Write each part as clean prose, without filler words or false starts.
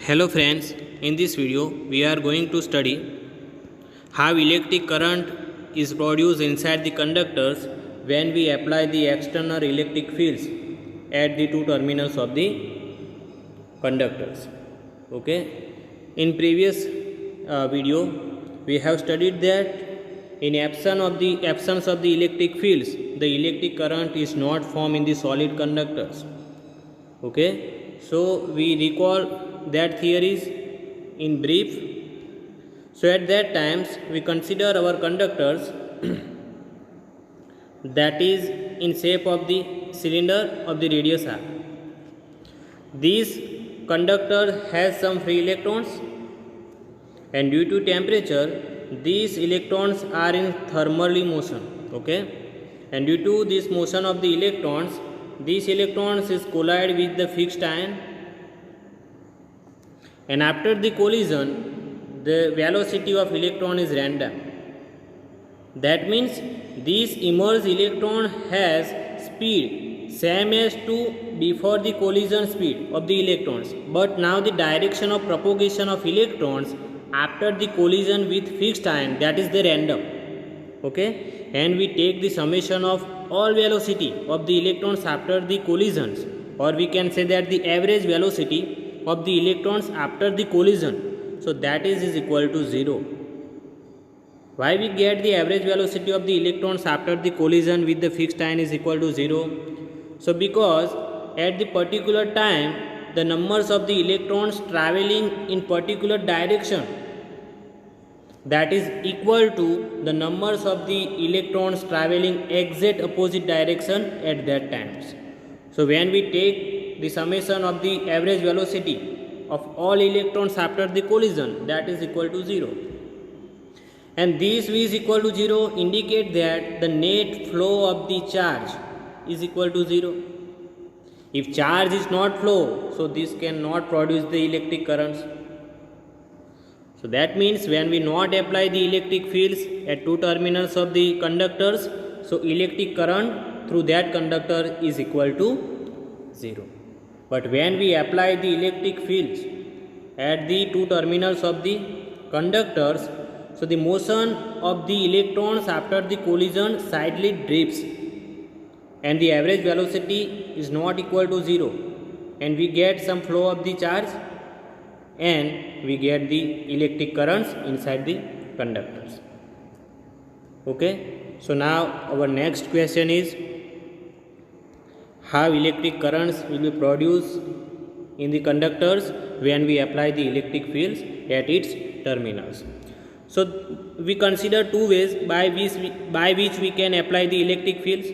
Hello friends, in this video we are going to study how electric current is produced inside the conductors when we apply the external electric fields at the two terminals of the conductors. Okay, in previous video we have studied that in absence of the electric fields, the electric current is not formed in the solid conductors. Okay, so we recall that theories in brief. So at that times we consider our conductors that is in shape of the cylinder of the radius r. This conductor has some free electrons, and due to temperature these electrons are in thermally motion. Okay, and due to this motion of the electrons, these electrons is collide with the fixed ion, and after the collision the velocity of electron is random. That means this emerged electron has speed same as to before the collision speed of the electrons, but now the direction of propagation of electrons after the collision with fixed ion, that is the random. Okay, and we take the summation of all velocity of the electrons after the collisions, or we can say that the average velocity of the electrons after the collision, so that is equal to 0. Why we get the average velocity of the electrons after the collision with the fixed ion is equal to 0? So because at the particular time the numbers of the electrons traveling in particular direction, that is equal to the numbers of the electrons traveling exact opposite direction at that times. So when we take the summation of the average velocity of all electrons after the collision, that is equal to 0. And this V is equal to 0 indicate that the net flow of the charge is equal to 0. If charge is not flow, so this cannot produce the electric currents. So that means when we not apply the electric fields at two terminals of the conductors, so electric current through that conductor is equal to 0. But when we apply the electric fields at the two terminals of the conductors, so the motion of the electrons after the collision slightly drifts, and the average velocity is not equal to 0, and we get some flow of the charge, and we get the electric currents inside the conductors. Okay, so now our next question is how electric currents will be produced in the conductors when we apply the electric fields at its terminals. So we consider two ways by which we can apply the electric fields.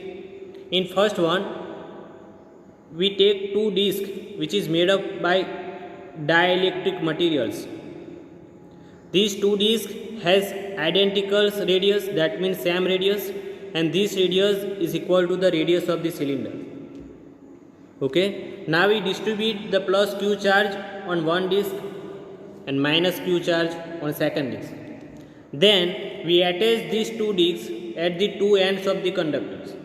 In first one, we take two discs which is made up by dielectric materials. These two discs has identical radius, that means same radius, and this radius is equal to the radius of the cylinder. Okay, now we distribute the plus q charge on one disc and minus q charge on second disc. Then we attach these two discs at the two ends of the conductors,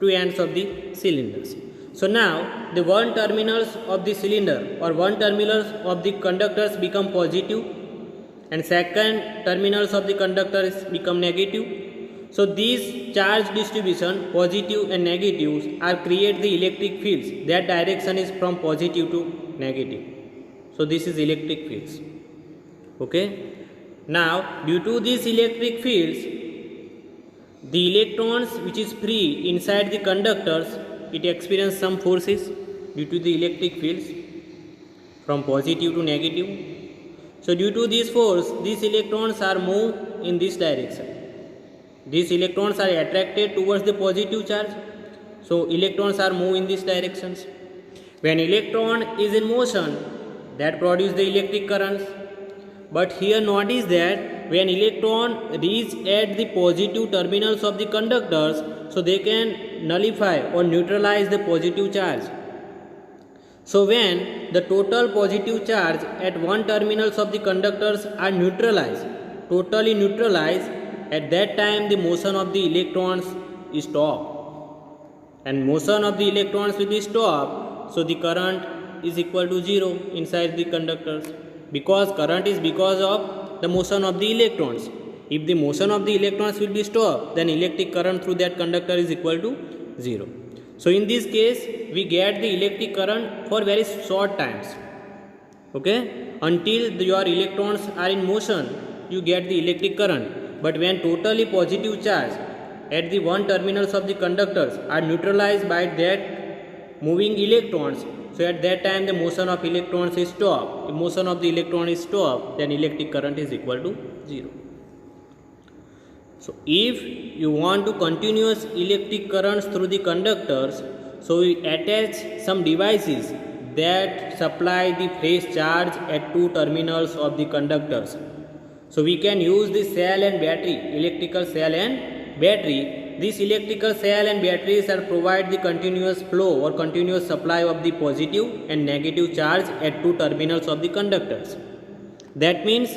two ends of the cylinders. So now the one terminals of the cylinder or one terminals of the conductors become positive, and second terminals of the conductors become negative. So these charge distribution, positive and negatives, are create the electric fields. That direction is from positive to negative. So this is electric fields. Okay. Now due to these electric fields, the electrons which is free inside the conductors, it experience some forces due to the electric fields from positive to negative. So due to this force, these electrons are moved in this direction. These electrons are attracted towards the positive charge, so electrons are moved in these directions. When electron is in motion, that produce the electric currents. But here notice that when electron reach at the positive terminals of the conductors, so they can nullify or neutralize the positive charge. So when the total positive charge at one terminals of the conductors are neutralized, totally neutralized, at that time the motion of the electrons is stopped, and motion of the electrons will be stopped, so the current is equal to 0 inside the conductors, because current is because of the motion of the electrons. If the motion of the electrons will be stopped, then electric current through that conductor is equal to 0. So in this case, we get the electric current for very short times. Okay, until your electrons are in motion, you get the electric current. But when totally positive charge at the one terminals of the conductors are neutralized by that moving electrons, so at that time the motion of electrons is stopped. If motion of the electron is stopped, then electric current is equal to 0. So if you want to continuous electric currents through the conductors, so we attach some devices that supply the fresh charge at two terminals of the conductors. So we can use the cell and battery, electrical cell and battery. These electrical cell and batteries are provide the continuous flow or continuous supply of the positive and negative charge at two terminals of the conductors. That means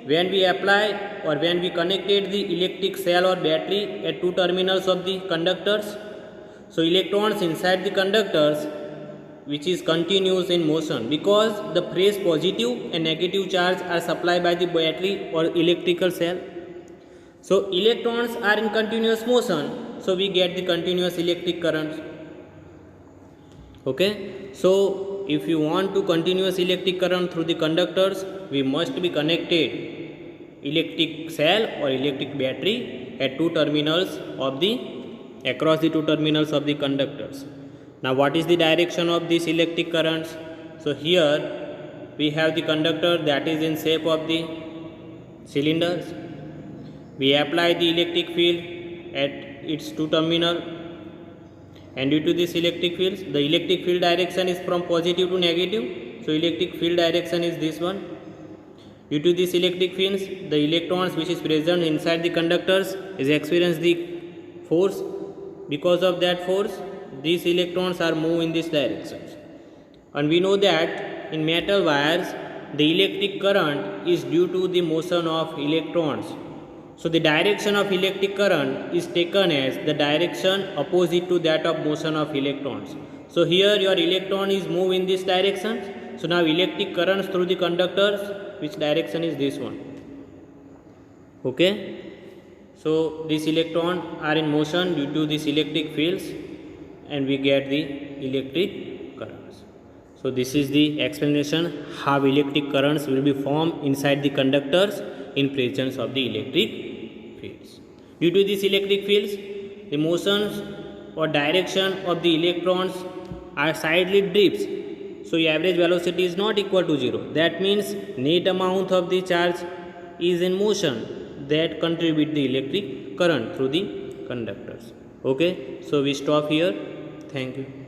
when we apply or when we connected the electric cell or battery at two terminals of the conductors, so electrons inside the conductors which is continuous in motion, because the fresh positive and negative charge are supplied by the battery or electrical cell. So electrons are in continuous motion, so we get the continuous electric currents. Okay, so if you want to continuous electric current through the conductors, we must be connected electric cell or electric battery at two terminals of the across the two terminals of the conductors. Now what is the direction of these electric currents? So here we have the conductor that is in shape of the cylinders. We apply the electric field at its two terminal, and due to this electric fields, the electric field direction is from positive to negative. So electric field direction is this one. Due to this electric fields, the electrons which is present inside the conductors is experience the force. Because of that force, these electrons are moved in this direction. And we know that in metal wires, the electric current is due to the motion of electrons. So the direction of electric current is taken as the direction opposite to that of motion of electrons. So here your electron is moved in this direction. So now electric currents through the conductors, which direction is this one? Okay. So these electrons are in motion due to these electric fields, and we get the electric currents. So this is the explanation how electric currents will be formed inside the conductors in presence of the electric fields. Due to these electric fields, the motions or direction of the electrons are sidely drifts. So average velocity is not equal to 0. That means net amount of the charge is in motion that contribute the electric current through the conductors. Okay, so we stop here. Thank you.